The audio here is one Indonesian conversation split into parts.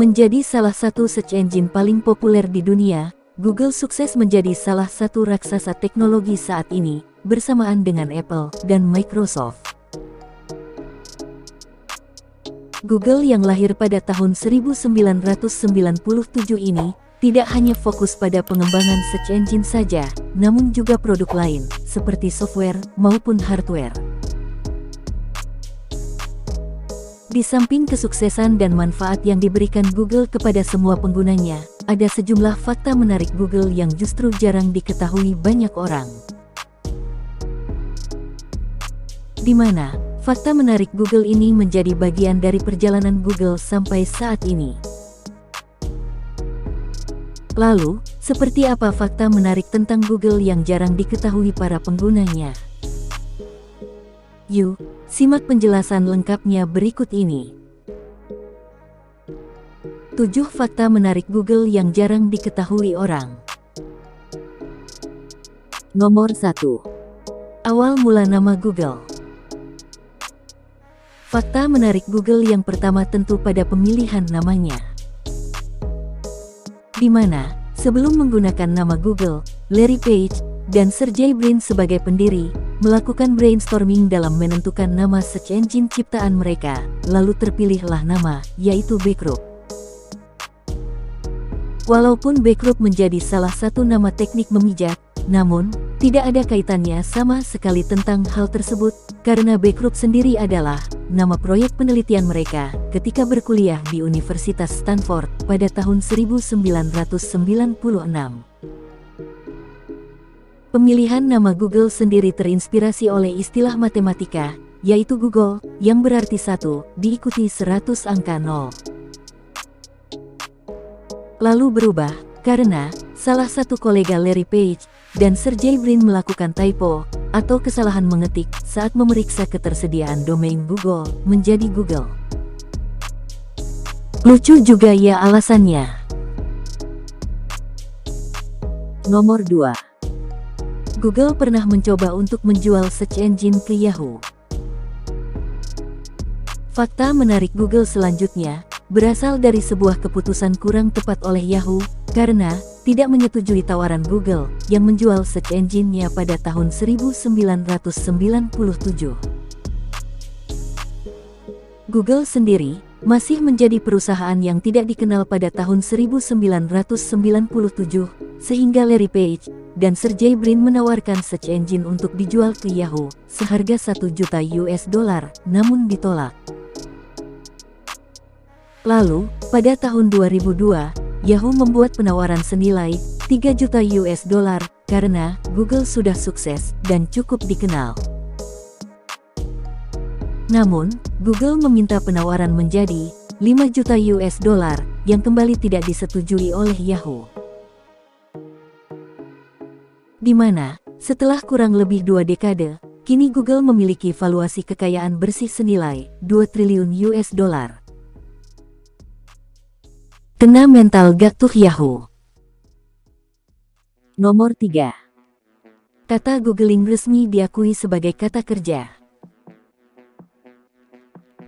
Menjadi salah satu search engine paling populer di dunia, Google sukses menjadi salah satu raksasa teknologi saat ini, bersamaan dengan Apple dan Microsoft. Google yang lahir pada tahun 1997 ini, tidak hanya fokus pada pengembangan search engine saja, namun juga produk lain, seperti software maupun hardware. Di samping kesuksesan dan manfaat yang diberikan Google kepada semua penggunanya, ada sejumlah fakta menarik Google yang justru jarang diketahui banyak orang. Di mana fakta menarik Google ini menjadi bagian dari perjalanan Google sampai saat ini. Lalu, seperti apa fakta menarik tentang Google yang jarang diketahui para penggunanya? Yuk, simak penjelasan lengkapnya berikut ini. 7 fakta menarik Google yang jarang diketahui orang. Nomor 1. Awal mula nama Google. Fakta menarik Google yang pertama tentu pada pemilihan namanya. Di mana, sebelum menggunakan nama Google, Larry Page dan Sergey Brin sebagai pendiri, melakukan brainstorming dalam menentukan nama search engine ciptaan mereka, lalu terpilihlah nama, yaitu Backrub. Walaupun Backrub menjadi salah satu nama teknik memijat, namun, tidak ada kaitannya sama sekali tentang hal tersebut, karena Backrub sendiri adalah nama proyek penelitian mereka ketika berkuliah di Universitas Stanford pada tahun 1996. Pemilihan nama Google sendiri terinspirasi oleh istilah matematika, yaitu Google, yang berarti 1, diikuti 100 angka 0. Lalu berubah, karena salah satu kolega Larry Page dan Sergey Brin melakukan typo, atau kesalahan mengetik saat memeriksa ketersediaan domain Google, menjadi Google. Lucu juga ya alasannya. Nomor 2. Google pernah mencoba untuk menjual search engine ke Yahoo. Fakta menarik Google selanjutnya berasal dari sebuah keputusan kurang tepat oleh Yahoo, karena tidak menyetujui tawaran Google yang menjual search engine-nya pada tahun 1997. Google sendiri masih menjadi perusahaan yang tidak dikenal pada tahun 1997, sehingga Larry Page dan Sergey Brin menawarkan search engine untuk dijual ke Yahoo seharga $1 juta, namun ditolak. Lalu, pada tahun 2002, Yahoo membuat penawaran senilai $3 juta karena Google sudah sukses dan cukup dikenal. Namun, Google meminta penawaran menjadi $5 juta yang kembali tidak disetujui oleh Yahoo. Di mana, setelah kurang lebih 2 dekade, kini Google memiliki valuasi kekayaan bersih senilai $2 triliun. Kena mental gak tuh Yahoo? Nomor 3. Kata googling resmi diakui sebagai kata kerja.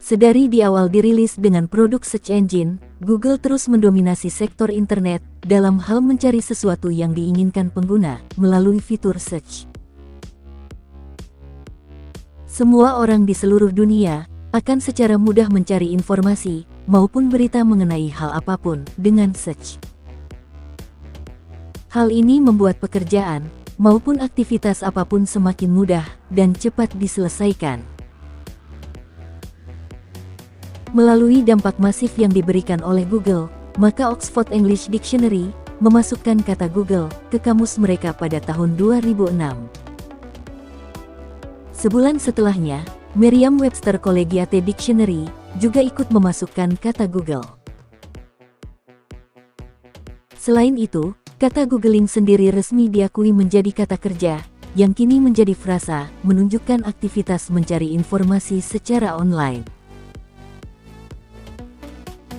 Sedari di awal dirilis dengan produk search engine, Google terus mendominasi sektor internet dalam hal mencari sesuatu yang diinginkan pengguna melalui fitur search. Semua orang di seluruh dunia akan secara mudah mencari informasi maupun berita mengenai hal apapun dengan search. Hal ini membuat pekerjaan maupun aktivitas apapun semakin mudah dan cepat diselesaikan. Melalui dampak masif yang diberikan oleh Google, maka Oxford English Dictionary memasukkan kata Google ke kamus mereka pada tahun 2006. Sebulan setelahnya, Merriam-Webster Collegiate Dictionary juga ikut memasukkan kata Google. Selain itu, kata googling sendiri resmi diakui menjadi kata kerja, yang kini menjadi frasa, menunjukkan aktivitas mencari informasi secara online.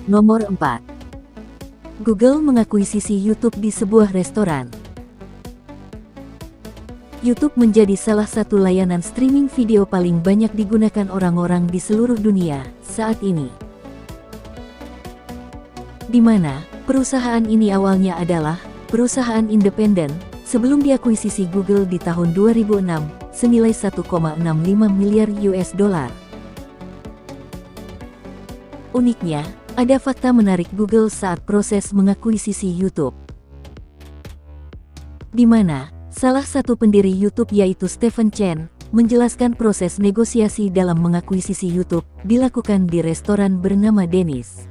Nomor 4. Google mengakuisisi YouTube di sebuah restoran. YouTube menjadi salah satu layanan streaming video paling banyak digunakan orang-orang di seluruh dunia saat ini. di mana perusahaan ini awalnya adalah perusahaan independen sebelum diakuisisi Google di tahun 2006 senilai 1,65 miliar US dollar. Uniknya, ada fakta menarik Google saat proses mengakuisisi YouTube, di mana salah satu pendiri YouTube yaitu Stephen Chen menjelaskan proses negosiasi dalam mengakuisisi YouTube dilakukan di restoran bernama Denny's.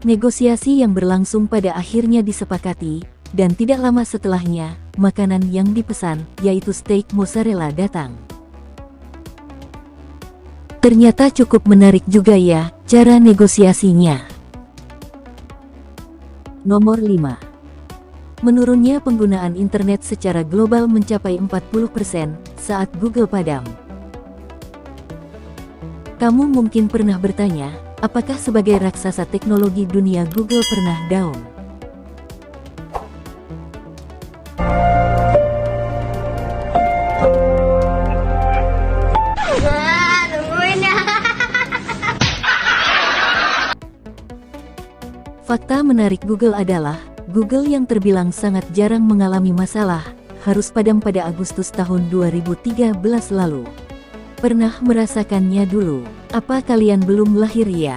Negosiasi yang berlangsung pada akhirnya disepakati, dan tidak lama setelahnya, makanan yang dipesan, yaitu steak mozzarella datang. Ternyata cukup menarik juga ya, cara negosiasinya. Nomor 5. Menurunnya penggunaan internet secara global mencapai 40% saat Google padam. Kamu mungkin pernah bertanya, apakah sebagai raksasa teknologi dunia Google pernah down? Fakta menarik Google adalah, Google yang terbilang sangat jarang mengalami masalah, harus padam pada Agustus tahun 2013 lalu. Pernah merasakannya dulu? Apa kalian belum lahir ya?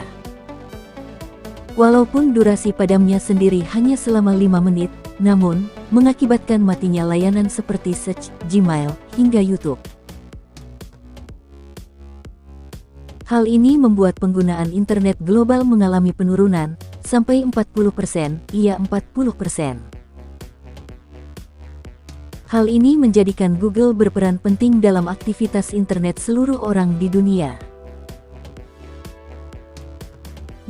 Walaupun durasi padamnya sendiri hanya selama 5 menit, namun, mengakibatkan matinya layanan seperti Search, Gmail, hingga YouTube. Hal ini membuat penggunaan internet global mengalami penurunan, sampai 40%, iya 40%. Hal ini menjadikan Google berperan penting dalam aktivitas internet seluruh orang di dunia,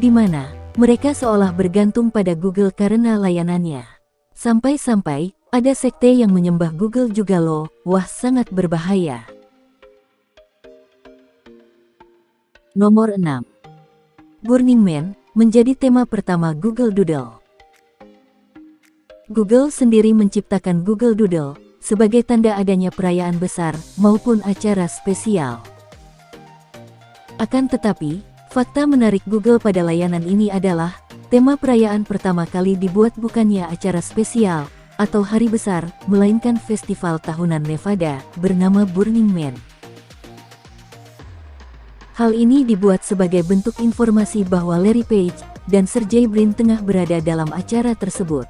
di mana mereka seolah bergantung pada Google karena layanannya. Sampai-sampai, ada sekte yang menyembah Google juga loh, wah sangat berbahaya. Nomor 6. Burning Man menjadi tema pertama Google Doodle. Google sendiri menciptakan Google Doodle sebagai tanda adanya perayaan besar maupun acara spesial. Akan tetapi, fakta menarik Google pada layanan ini adalah, tema perayaan pertama kali dibuat bukannya acara spesial atau hari besar, melainkan festival tahunan Nevada bernama Burning Man. Hal ini dibuat sebagai bentuk informasi bahwa Larry Page dan Sergey Brin tengah berada dalam acara tersebut.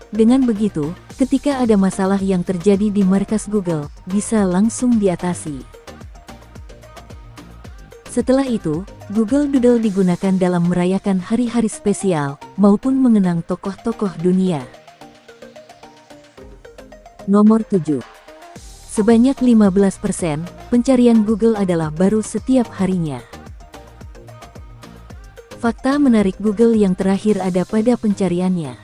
Dengan begitu, ketika ada masalah yang terjadi di markas Google, bisa langsung diatasi. Setelah itu, Google Doodle digunakan dalam merayakan hari-hari spesial, maupun mengenang tokoh-tokoh dunia. Nomor 7. Sebanyak 15% pencarian Google adalah baru setiap harinya. Fakta menarik Google yang terakhir ada pada pencariannya,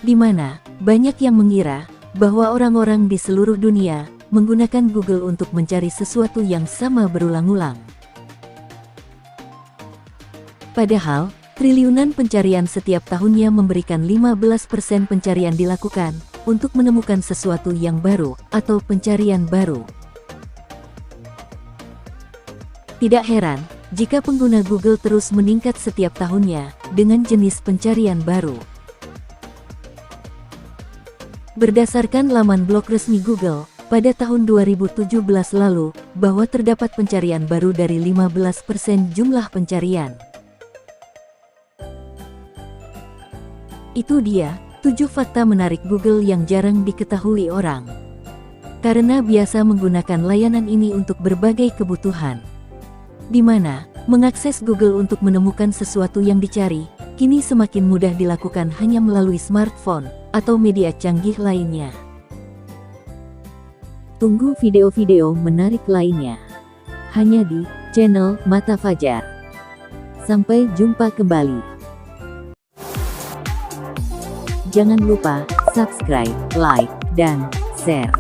di mana banyak yang mengira bahwa orang-orang di seluruh dunia menggunakan Google untuk mencari sesuatu yang sama berulang-ulang. Padahal, triliunan pencarian setiap tahunnya memberikan 15% pencarian dilakukan untuk menemukan sesuatu yang baru atau pencarian baru. Tidak heran jika pengguna Google terus meningkat setiap tahunnya dengan jenis pencarian baru. Berdasarkan laman blog resmi Google, pada tahun 2017 lalu, bahwa terdapat pencarian baru dari 15% jumlah pencarian. Itu dia 7 fakta menarik Google yang jarang diketahui orang. Karena biasa menggunakan layanan ini untuk berbagai kebutuhan, di mana mengakses Google untuk menemukan sesuatu yang dicari, kini semakin mudah dilakukan hanya melalui smartphone atau media canggih lainnya. Tunggu video-video menarik lainnya hanya di channel Mata Fajar. Sampai jumpa kembali. Jangan lupa subscribe, like, dan share.